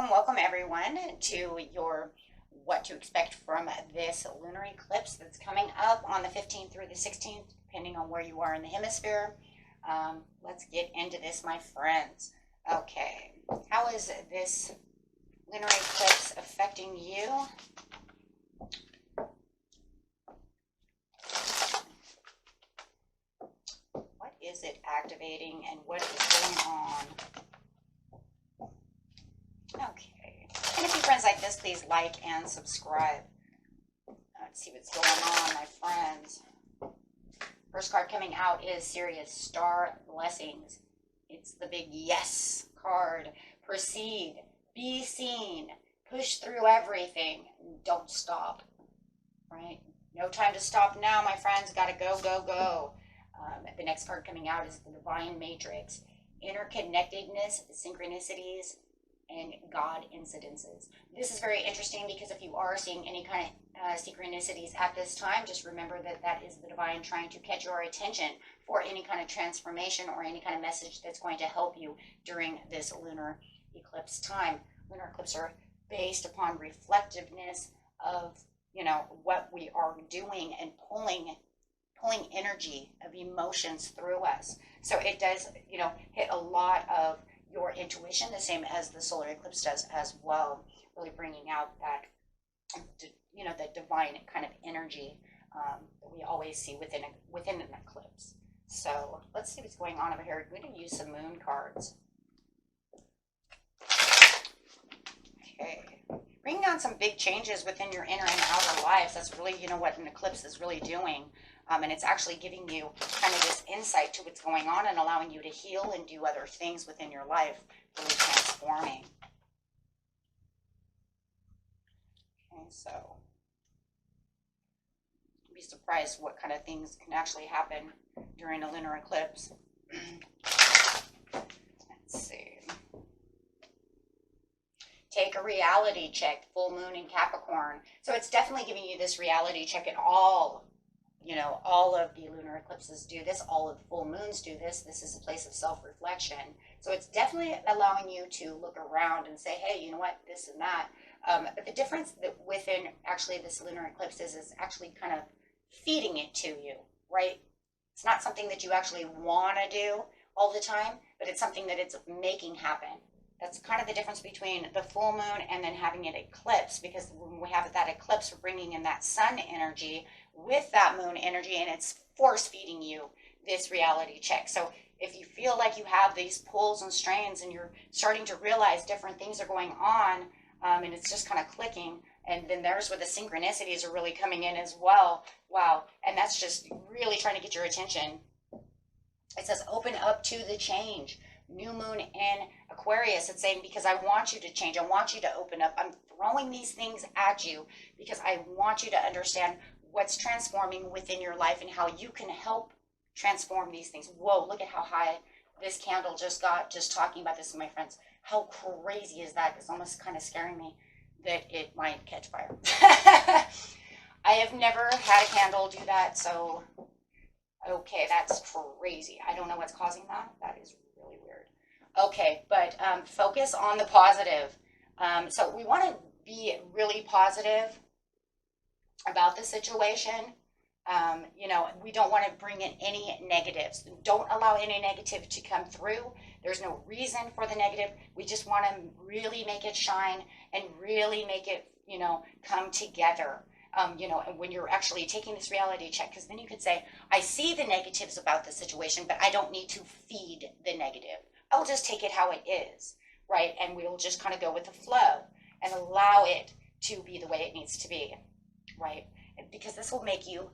Welcome everyone to your what to expect from this lunar eclipse that's coming up on the 15th through the 16th, depending on where you are in the hemisphere. Let's get into this, my friends. Okay, how is this lunar eclipse affecting you? What is it activating and what is going on? Okay, and if you friends like this, please like and subscribe. Let's see what's going on, my friends. First card coming out is Serious Star Blessings. It's the big yes card. Proceed, be seen, push through everything, don't stop, right? No time to stop now, my friends. Gotta go, go, go. The next card coming out is the Divine Matrix. Interconnectedness, synchronicities, and God incidences. This is very interesting because if you are seeing any kind of synchronicities at this time, just remember that that is the divine trying to catch your attention for any kind of transformation or any kind of message that's going to help you during this lunar eclipse time. Lunar eclipses are based upon reflectiveness of, what we are doing and pulling energy of emotions through us. So it does, hit a lot of your intuition, the same as the solar eclipse does as well, really bringing out that, the divine kind of energy that we always see within an eclipse. So let's see what's going on over here. We're going to use some moon cards. Okay, bringing on some big changes within your inner and outer lives. That's really, what an eclipse is really doing. And it's actually giving you kind of this insight to what's going on and allowing you to heal and do other things within your life, really transforming. Okay, so you'd be surprised what kind of things can actually happen during a lunar eclipse. Let's see. Take a reality check, full moon in Capricorn. So it's definitely giving you this reality check at all. All of the lunar eclipses do this. All of the full moons do this. This is a place of self-reflection. So it's definitely allowing you to look around and say, hey, you know what, this and that. But the difference that within actually this lunar eclipse is actually kind of feeding it to you, right? It's not something that you actually want to do all the time, but it's something that it's making happen. That's kind of the difference between the full moon and then having it eclipse, because when we have that eclipse, we're bringing in that sun energy with that moon energy, and it's force feeding you this reality check. So if you feel like you have these pulls and strains and you're starting to realize different things are going on, and it's just kind of clicking, and then there's where the synchronicities are really coming in as well. Wow. And that's just really trying to get your attention. It says open up to the change. New moon in Aquarius. It's saying, because I want you to change. I want you to open up. I'm throwing these things at you because I want you to understand what's transforming within your life and how you can help transform these things. Whoa, look at how high this candle just got, just talking about this, my friends. How crazy is that? It's almost kind of scaring me that it might catch fire. I have never had a candle do that, so okay, that's crazy. I don't know what's causing that. That is really weird. Okay, but focus on the positive. So we want to be really positive about the situation. We don't want to bring in any negatives. Don't allow any negative to come through. There's no reason for the negative. We just want to really make it shine and really make it, come together. And when you're actually taking this reality check, because then you could say, I see the negatives about the situation, but I don't need to feed the negative. I'll just take it how it is, right? And we'll just kind of go with the flow and allow it to be the way it needs to be, right? Because this will make you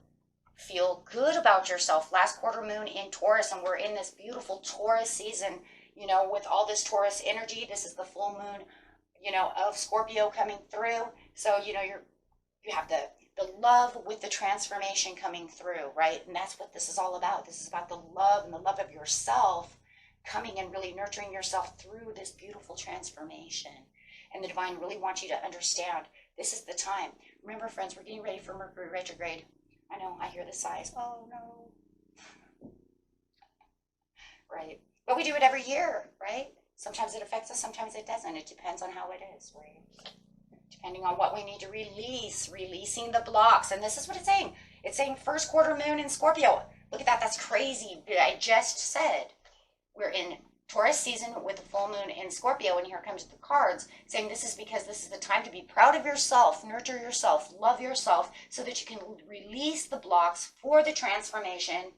feel good about yourself. Last quarter moon in Taurus, and we're in this beautiful Taurus season, with all this Taurus energy. This is the full moon, of Scorpio coming through. So, you're You have the love with the transformation coming through, right? And that's what this is all about. This is about the love and the love of yourself coming and really nurturing yourself through this beautiful transformation. And the divine really wants you to understand this is the time. Remember, friends, we're getting ready for Mercury retrograde. I know, I hear the sighs. Oh, no. Right? But we do it every year, right? Sometimes it affects us, sometimes it doesn't. It depends on how it is, right? Depending on what we need to release, releasing the blocks. And this is what it's saying. It's saying first quarter moon in Scorpio. Look at that. That's crazy. I just said we're in Taurus season with the full moon in Scorpio. And here comes the cards saying this is because this is the time to be proud of yourself, nurture yourself, love yourself so that you can release the blocks for the transformation,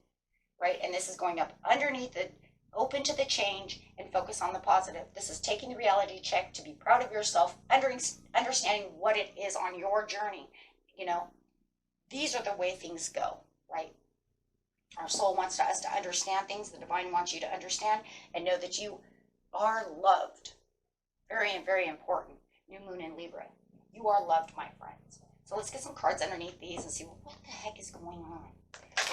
right? And this is going up underneath it, open to the change, and focus on the positive. This is taking the reality check to be proud of yourself, understanding what it is on your journey. You know, these are the way things go, right? Our soul wants us to understand things. The divine wants you to understand and know that you are loved. Very, very important. New moon in Libra. You are loved, my friends. So let's get some cards underneath these and see what the heck is going on.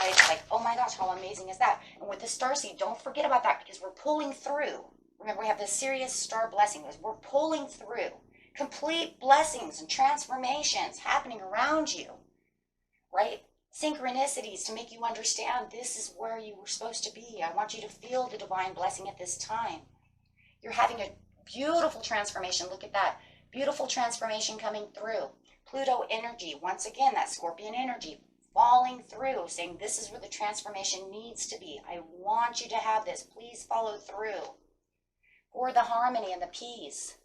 Right? It's like, oh my gosh, how amazing is that? And with the starseed, don't forget about that because we're pulling through. Remember, we have this serious star blessing. We're pulling through. Complete blessings and transformations happening around you. Right? Synchronicities to make you understand this is where you were supposed to be. I want you to feel the divine blessing at this time. You're having a beautiful transformation. Look at that. Beautiful transformation coming through. Pluto energy. Once again, that Scorpion energy. Falling through, saying this is where the transformation needs to be. I want you to have this. Please follow through. For the harmony and the peace.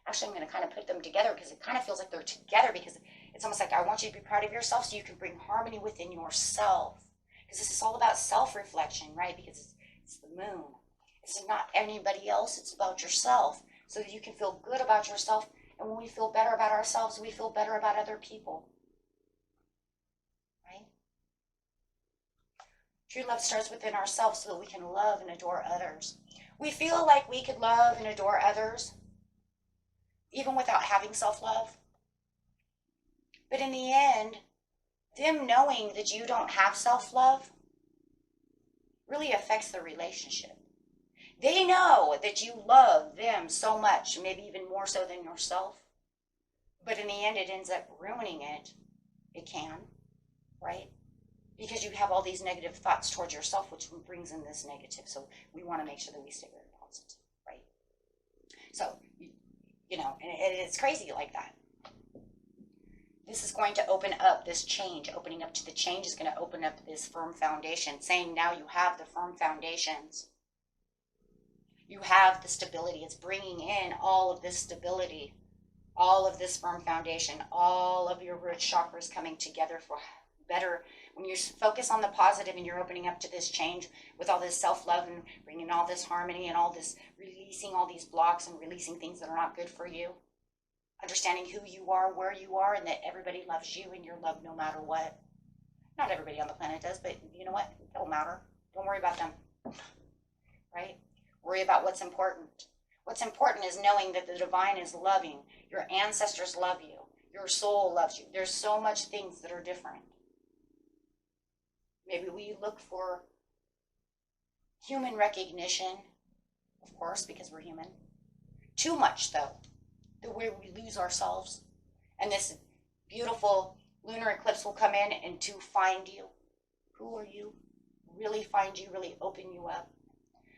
Actually, I'm going to kind of put them together because it kind of feels like they're together because it's almost like I want you to be proud of yourself so you can bring harmony within yourself. Because this is all about self-reflection, right? Because it's the moon. It's not anybody else. It's about yourself. So that you can feel good about yourself. And when we feel better about ourselves, we feel better about other people. True love starts within ourselves so that we can love and adore others. We feel like we could love and adore others even without having self-love. But in the end, them knowing that you don't have self-love really affects the relationship. They know that you love them so much, maybe even more so than yourself. But in the end, it ends up ruining it. It can, right? Because you have all these negative thoughts towards yourself, which brings in this negative. So we want to make sure that we stay very positive, right? So, you know, and it's crazy like that. This is going to open up this change. Opening up to the change is going to open up this firm foundation, saying now you have the firm foundations. You have the stability. It's bringing in all of this stability, all of this firm foundation, all of your root chakras coming together for better. When you focus on the positive and you're opening up to this change with all this self-love and bringing all this harmony and all this, releasing all these blocks and releasing things that are not good for you, understanding who you are, where you are, and that everybody loves you and you're loved no matter what. Not everybody on the planet does, but you know what? It don't matter. Don't worry about them, right? Worry about what's important. What's important is knowing that the divine is loving. Your ancestors love you. Your soul loves you. There's so much things that are different. Maybe we look for human recognition, of course, because we're human. Too much, though, the way we lose ourselves. And this beautiful lunar eclipse will come in and to find you. Who are you? Really find you, really open you up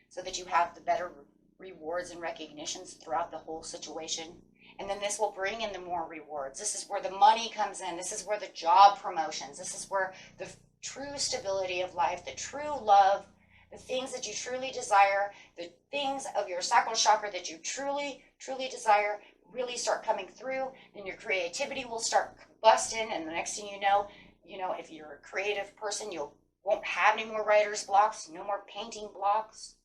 so that you have the better rewards and recognitions throughout the whole situation. And then this will bring in the more rewards. This is where the money comes in. This is where the job promotions. This is where the true stability of life, the true love, the things that you truly desire, the things of your sacral chakra that you truly, truly desire really start coming through. Then your creativity will start busting, and the next thing you know, if you're a creative person, you won't have any more writer's blocks, no more painting blocks.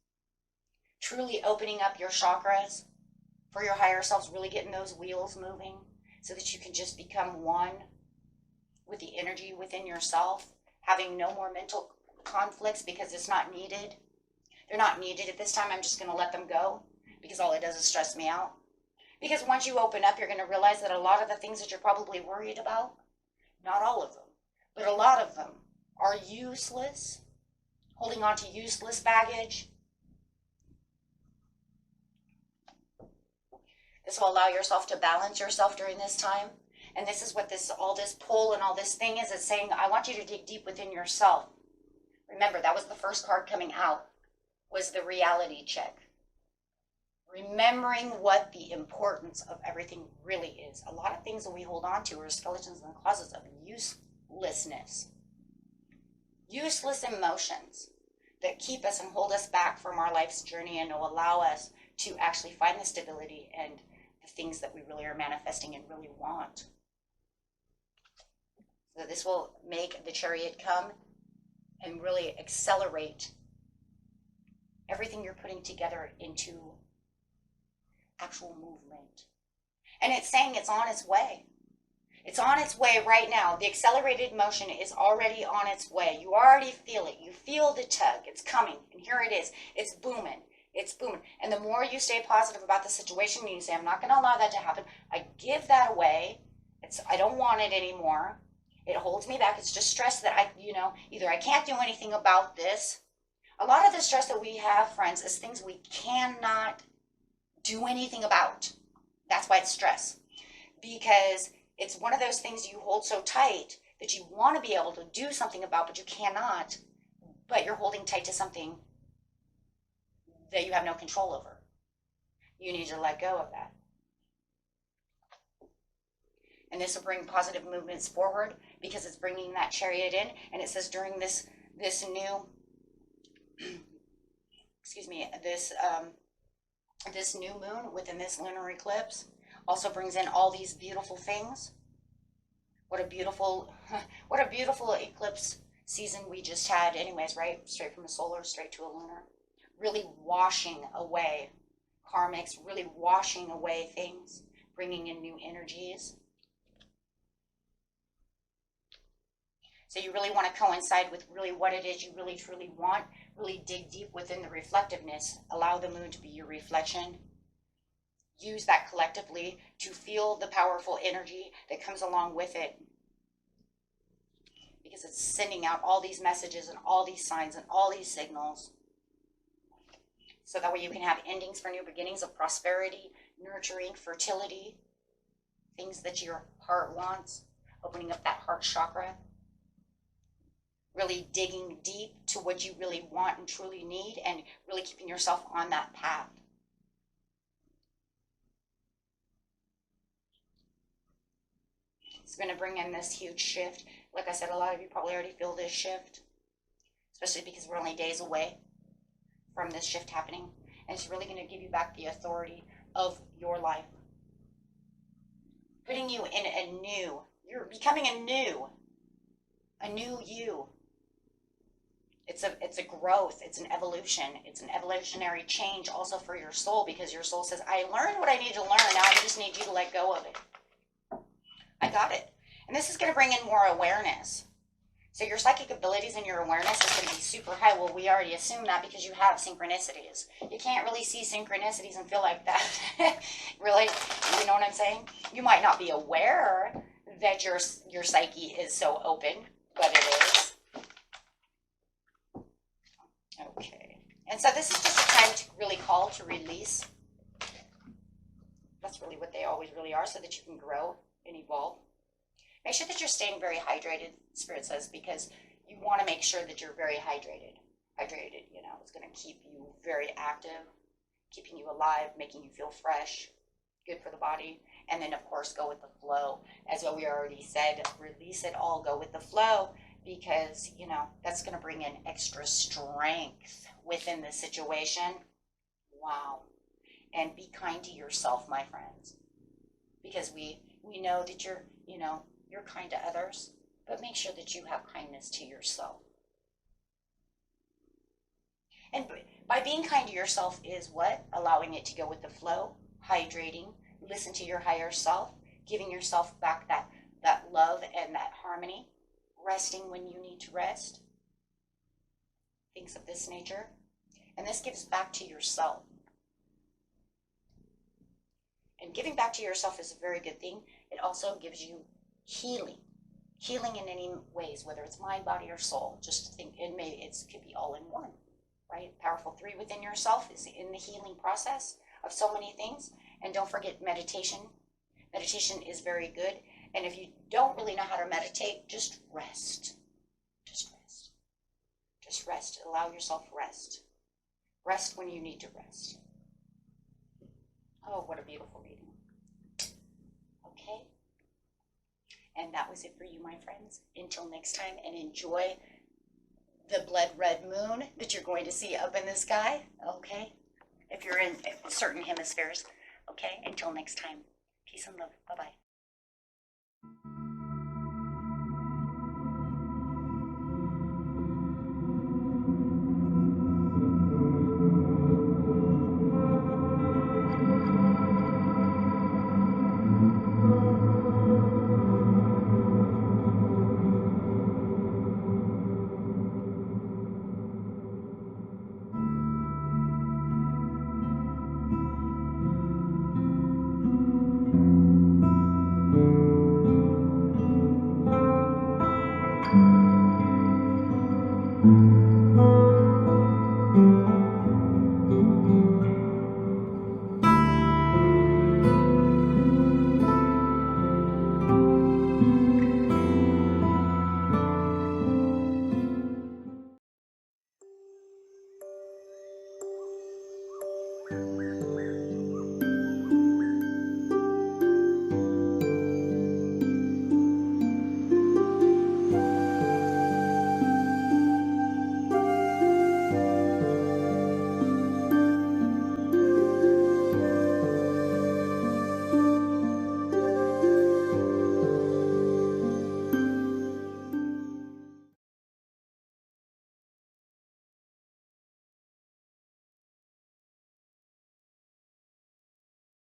Truly opening up your chakras for your higher selves, really getting those wheels moving so that you can just become one with the energy within yourself. Having no more mental conflicts because it's not needed. They're not needed at this time. I'm just going to let them go because all it does is stress me out. Because once you open up, you're going to realize that a lot of the things that you're probably worried about not all of them, but a lot of them are useless, holding on to useless baggage. This will allow yourself to balance yourself during this time. And this is what all this pull and all this thing is. It's saying, I want you to dig deep within yourself. Remember, that was the first card coming out, was the reality check. Remembering what the importance of everything really is. A lot of things that we hold on to are skeletons in the closets of uselessness. Useless emotions that keep us and hold us back from our life's journey and will allow us to actually find the stability and the things that we really are manifesting and really want. So this will make the Chariot come and really accelerate everything you're putting together into actual movement. And it's saying it's on its way. It's on its way right now. The accelerated motion is already on its way. You already feel it. You feel the tug. It's coming. And here it is. It's booming. It's booming. And the more you stay positive about the situation, and you say, I'm not going to allow that to happen. I give that away. I don't want it anymore. It holds me back. It's just stress that either I can't do anything about this. A lot of the stress that we have, friends, is things we cannot do anything about. That's why it's stress. Because it's one of those things you hold so tight that you want to be able to do something about, but you cannot. But you're holding tight to something that you have no control over. You need to let go of that. And this will bring positive movements forward because it's bringing that Chariot in. And it says during this new, this new moon within this lunar eclipse also brings in all these beautiful things. What a beautiful eclipse season we just had anyways, right? Straight from a solar, straight to a lunar. Really washing away karmics, really washing away things, bringing in new energies. So you really want to coincide with really what it is you really truly want. Really dig deep within the reflectiveness. Allow the moon to be your reflection. Use that collectively to feel the powerful energy that comes along with it. Because it's sending out all these messages and all these signs and all these signals. So that way you can have endings for new beginnings of prosperity, nurturing, fertility. Things that your heart wants. Opening up that heart chakra. Really digging deep to what you really want and truly need, and really keeping yourself on that path. It's going to bring in this huge shift. Like I said, a lot of you probably already feel this shift, especially because we're only days away from this shift happening. And it's really going to give you back the authority of your life. Putting you in you're becoming a new you. It's a growth, it's an evolution, it's an evolutionary change also for your soul, because your soul says, I learned what I need to learn, now I just need you to let go of it. I got it. And this is going to bring in more awareness. So your psychic abilities and your awareness is going to be super high. Well, we already assume that because you have synchronicities. You can't really see synchronicities and feel like that. Really? You know what I'm saying? You might not be aware that your psyche is so open, but it is. Okay. And so this is just a time to really call to release. That's really what they always really are, so that you can grow and evolve. Make sure that you're staying very hydrated, Spirit says, because you want to make sure that you're very hydrated. Hydrated, it's going to keep you very active, keeping you alive, making you feel fresh, good for the body. And then, of course, go with the flow. As what we already said, release it all, go with the flow, because, that's going to bring in extra strength within the situation. Wow. And be kind to yourself, my friends, because we know that you're kind to others, but make sure that you have kindness to yourself. And by being kind to yourself is what? Allowing it to go with the flow, hydrating, listen to your higher self, giving yourself back that love and that harmony, resting when you need to rest, things of this nature. And this gives back to yourself. And giving back to yourself is a very good thing. It also gives you healing healing in any ways, whether it's mind, body, or soul. Just think, it could be all in one, right? Powerful 3 within yourself is in the healing process of so many things. And don't forget meditation. Meditation is very good. And if you don't really know how to meditate, just rest. Just rest. Just rest. Allow yourself rest. Rest when you need to rest. Oh, what a beautiful reading. Okay. And that was it for you, my friends. Until next time, and enjoy the blood red moon that you're going to see up in the sky. Okay. If you're in certain hemispheres. Okay. Until next time. Peace and love. Bye-bye.